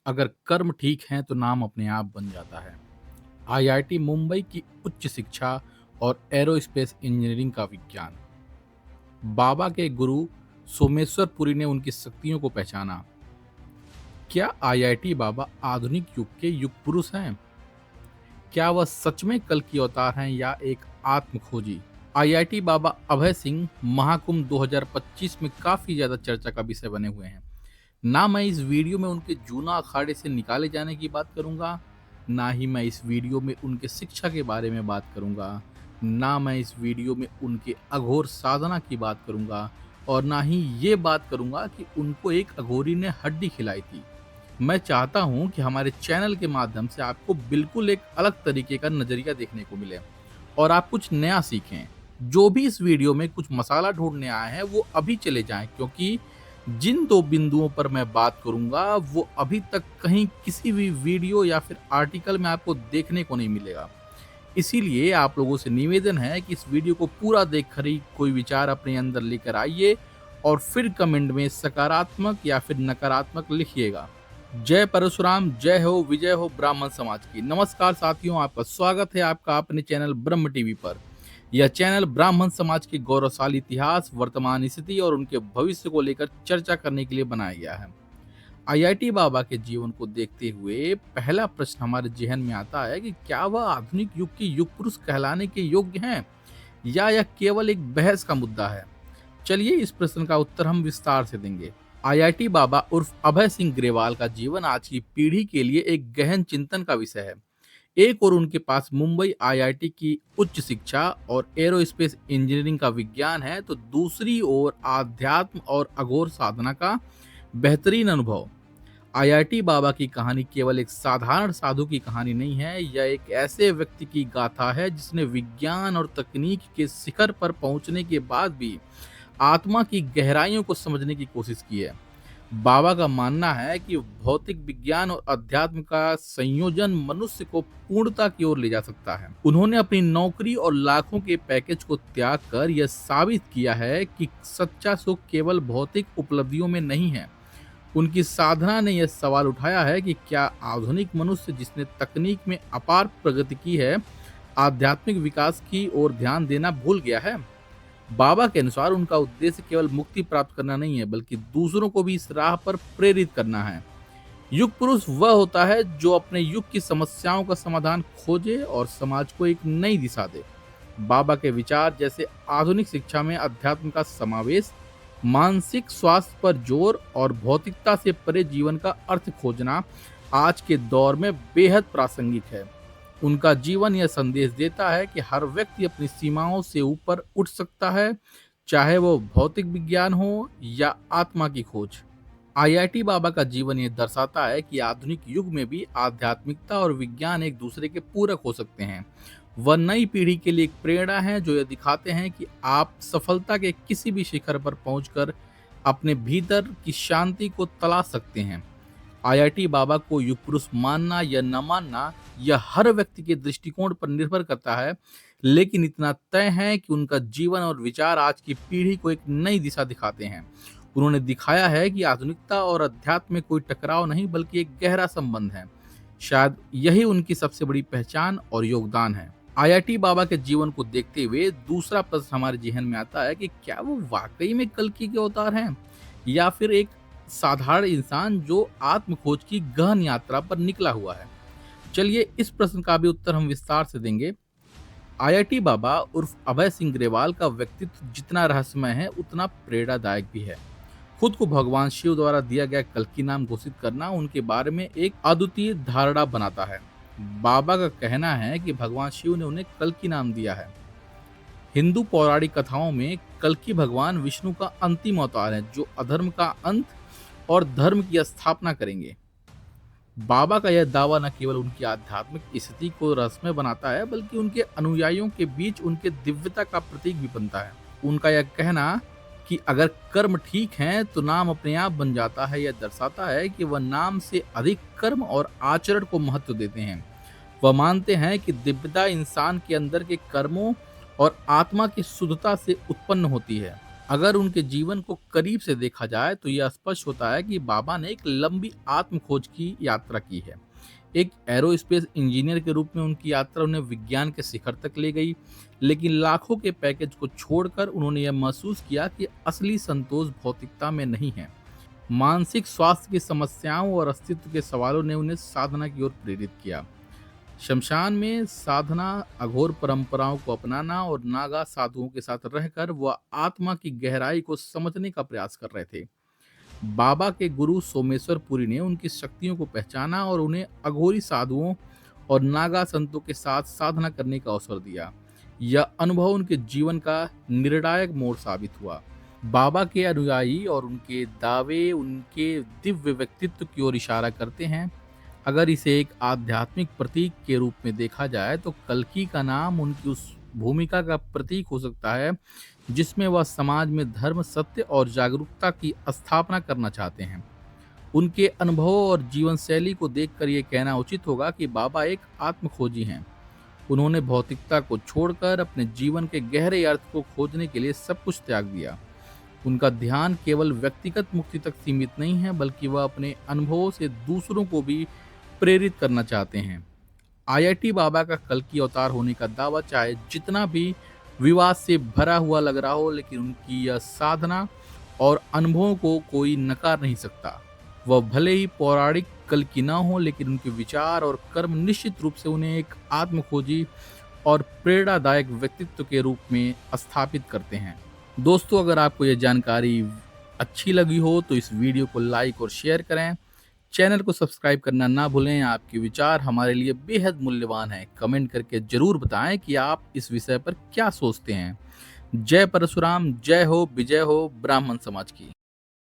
अगर कर्म ठीक हैं तो नाम अपने आप बन जाता है। आईआईटी मुंबई की उच्च शिक्षा और एरोस्पेस इंजीनियरिंग का विज्ञान। बाबा के गुरु सोमेश्वर पुरी ने उनकी शक्तियों को पहचाना। क्या आईआईटी बाबा आधुनिक युग के युग पुरुष हैं? क्या वह सच में कल की अवतार हैं या एक आत्मखोजी? आईआईटी बाबा अभय सिंह महाकुंभ 2025 में काफी ज्यादा चर्चा का विषय बने हुए हैं। ना मैं इस वीडियो में उनके जूना अखाड़े से निकाले जाने की बात करूंगा, ना ही मैं इस वीडियो में उनके शिक्षा के बारे में बात करूंगा, ना मैं इस वीडियो में उनके अघोर साधना की बात करूंगा, और ना ही ये बात करूंगा कि उनको एक अघोरी ने हड्डी खिलाई थी। मैं चाहता हूं कि हमारे चैनल के माध्यम से आपको बिल्कुल एक अलग तरीके का नजरिया देखने को मिले और आप कुछ नया सीखें। जो भी इस वीडियो में कुछ मसाला ढूंढने आए हैं वो अभी चले जाएं, क्योंकि जिन दो बिंदुओं पर मैं बात करूंगा वो अभी तक कहीं किसी भी वीडियो या फिर आर्टिकल में आपको देखने को नहीं मिलेगा। इसीलिए आप लोगों से निवेदन है कि इस वीडियो को पूरा देखकर ही कोई विचार अपने अंदर लेकर आइए और फिर कमेंट में सकारात्मक या फिर नकारात्मक लिखिएगा। जय परशुराम, जय हो विजय हो ब्राह्मण समाज की। नमस्कार साथियों, आपका स्वागत है आपका अपने चैनल ब्रह्म टीवी पर। यह चैनल ब्राह्मण समाज के गौरवशाली इतिहास, वर्तमान स्थिति और उनके भविष्य को लेकर चर्चा करने के लिए बनाया गया है। आईआईटी बाबा के जीवन को देखते हुए पहला प्रश्न हमारे जहन में आता है कि क्या वह आधुनिक युग के युग पुरुष कहलाने के योग्य हैं या यह केवल एक बहस का मुद्दा है। चलिए इस प्रश्न का उत्तर हम विस्तार से देंगे। आईआईटी बाबा उर्फ अभय सिंह ग्रेवाल का जीवन आज की पीढ़ी के लिए एक गहन चिंतन का विषय है। एक और उनके पास मुंबई आईआईटी की उच्च शिक्षा और एरोस्पेस इंजीनियरिंग का विज्ञान है, तो दूसरी ओर आध्यात्म और अघोर साधना का बेहतरीन अनुभव। आईआईटी बाबा की कहानी केवल एक साधारण साधु की कहानी नहीं है, यह एक ऐसे व्यक्ति की गाथा है जिसने विज्ञान और तकनीक के शिखर पर पहुंचने के बाद भी आत्मा की गहराइयों को समझने की कोशिश की है। बाबा का मानना है कि भौतिक विज्ञान और अध्यात्म का संयोजन मनुष्य को पूर्णता की ओर ले जा सकता है। उन्होंने अपनी नौकरी और लाखों के पैकेज को त्याग कर यह साबित किया है कि सच्चा सुख केवल भौतिक उपलब्धियों में नहीं है। उनकी साधना ने यह सवाल उठाया है कि क्या आधुनिक मनुष्य जिसने तकनीक में अपार प्रगति की है, आध्यात्मिक विकास की ओर ध्यान देना भूल गया है। बाबा के अनुसार उनका उद्देश्य केवल मुक्ति प्राप्त करना नहीं है, बल्कि दूसरों को भी इस राह पर प्रेरित करना है। युग पुरुष वह होता है जो अपने युग की समस्याओं का समाधान खोजे और समाज को एक नई दिशा दे। बाबा के विचार जैसे आधुनिक शिक्षा में अध्यात्म का समावेश, मानसिक स्वास्थ्य पर जोर और भौतिकता से परे जीवन का अर्थ खोजना आज के दौर में बेहद प्रासंगिक है। उनका जीवन यह संदेश देता है कि हर व्यक्ति अपनी सीमाओं से ऊपर उठ सकता है, चाहे वो भौतिक विज्ञान हो या आत्मा की खोज। आईआईटी बाबा का जीवन यह दर्शाता है कि आधुनिक युग में भी आध्यात्मिकता और विज्ञान एक दूसरे के पूरक हो सकते हैं। वह नई पीढ़ी के लिए एक प्रेरणा है जो यह दिखाते हैं कि आप सफलता के किसी भी शिखर पर पहुंचकर अपने भीतर की शांति को तलाश सकते हैं। आईआईटी बाबा को युग पुरुष मानना या न मानना यह हर व्यक्ति के दृष्टिकोण पर निर्भर करता है, लेकिन इतना तय है कि उनका जीवन और विचार आज की पीढ़ी को एक नई दिशा दिखाते हैं। उन्होंने दिखाया है कि आधुनिकता और अध्यात्म में कोई टकराव नहीं, बल्कि एक गहरा संबंध है। शायद यही उनकी सबसे बड़ी पहचान और योगदान है। आईआईटी बाबा के जीवन को देखते हुए दूसरा प्रश्न हमारे जहन में आता है कि क्या वो वाकई में कल्कि के अवतार हैं या फिर एक साधारण इंसान जो आत्म खोज की गहन यात्रा पर निकला हुआ है। चलिए इस प्रश्न का भी उत्तर हम विस्तार से देंगे। आईआईटी बाबा उर्फ अभय सिंह ग्रेवाल का व्यक्तित्व जितना रहस्यमय है उतना प्रेरणादायक भी है। खुद को भगवान शिव द्वारा दिया गया कल्कि नाम घोषित करना उनके बारे में एक अद्वितीय धारणा बनाता है। बाबा का कहना है कि भगवान शिव ने उन्हें कल्कि नाम दिया है। हिंदू पौराणिक कथाओं में कल्कि भगवान विष्णु का अंतिम अवतार है जो अधर्म का अंत और धर्म की स्थापना करेंगे। बाबा का यह दावा न केवल उनकी आध्यात्मिक स्थिति को रहस्यमय बनाता है, बल्कि उनके अनुयायियों के बीच उनके दिव्यता का प्रतीक भी बनता है। उनका यह कहना कि अगर कर्म ठीक हैं तो नाम अपने आप बन जाता है, यह दर्शाता है कि वह नाम से अधिक कर्म और आचरण को महत्व देते हैं। वह मानते हैं कि दिव्यता इंसान के अंदर के कर्मों और आत्मा की शुद्धता से उत्पन्न होती है। अगर उनके जीवन को करीब से देखा जाए तो यह स्पष्ट होता है कि बाबा ने एक लंबी आत्म खोज की यात्रा की है। एक एरोस्पेस इंजीनियर के रूप में उनकी यात्रा उन्हें विज्ञान के शिखर तक ले गई, लेकिन लाखों के पैकेज को छोड़कर उन्होंने यह महसूस किया कि असली संतोष भौतिकता में नहीं है। मानसिक स्वास्थ्य की समस्याओं और अस्तित्व के सवालों ने उन्हें साधना की ओर प्रेरित किया। शमशान में साधना, अघोर परंपराओं को अपनाना और नागा साधुओं के साथ रहकर वह आत्मा की गहराई को समझने का प्रयास कर रहे थे। बाबा के गुरु सोमेश्वर पुरी ने उनकी शक्तियों को पहचाना और उन्हें अघोरी साधुओं और नागा संतों के साथ साधना करने का अवसर दिया। यह अनुभव उनके जीवन का निर्णायक मोड़ साबित हुआ। बाबा के अनुयायी और उनके दावे उनके दिव्य व्यक्तित्व की ओर इशारा करते हैं। अगर इसे एक आध्यात्मिक प्रतीक के रूप में देखा जाए तो कल्कि का नाम उनकी उस भूमिका का प्रतीक हो सकता है जिसमें वह समाज में धर्म, सत्य और जागरूकता की स्थापना करना चाहते हैं। उनके अनुभवों और जीवन शैली को देखकर यह कहना उचित होगा कि बाबा एक आत्मखोजी हैं। उन्होंने भौतिकता को छोड़कर अपने जीवन के गहरे अर्थ को खोजने के लिए सब कुछ त्याग दिया। उनका ध्यान केवल व्यक्तिगत मुक्ति तक सीमित नहीं है, बल्कि वह अपने अनुभवों से दूसरों को भी प्रेरित करना चाहते हैं। आईआईटी बाबा का कल्कि अवतार होने का दावा चाहे जितना भी विवाद से भरा हुआ लग रहा हो, लेकिन उनकी यह साधना और अनुभवों को कोई नकार नहीं सकता। वह भले ही पौराणिक कल्कि ना हो, लेकिन उनके विचार और कर्म निश्चित रूप से उन्हें एक आत्मखोजी और प्रेरणादायक व्यक्तित्व के रूप में स्थापित करते हैं। दोस्तों, अगर आपको यह जानकारी अच्छी लगी हो तो इस वीडियो को लाइक और शेयर करें। चैनल को सब्सक्राइब करना ना भूलें। आपके विचार हमारे लिए बेहद मूल्यवान हैं। कमेंट करके जरूर बताएं कि आप इस विषय पर क्या सोचते हैं। जय परशुराम, जय हो, विजय हो ब्राह्मण समाज की।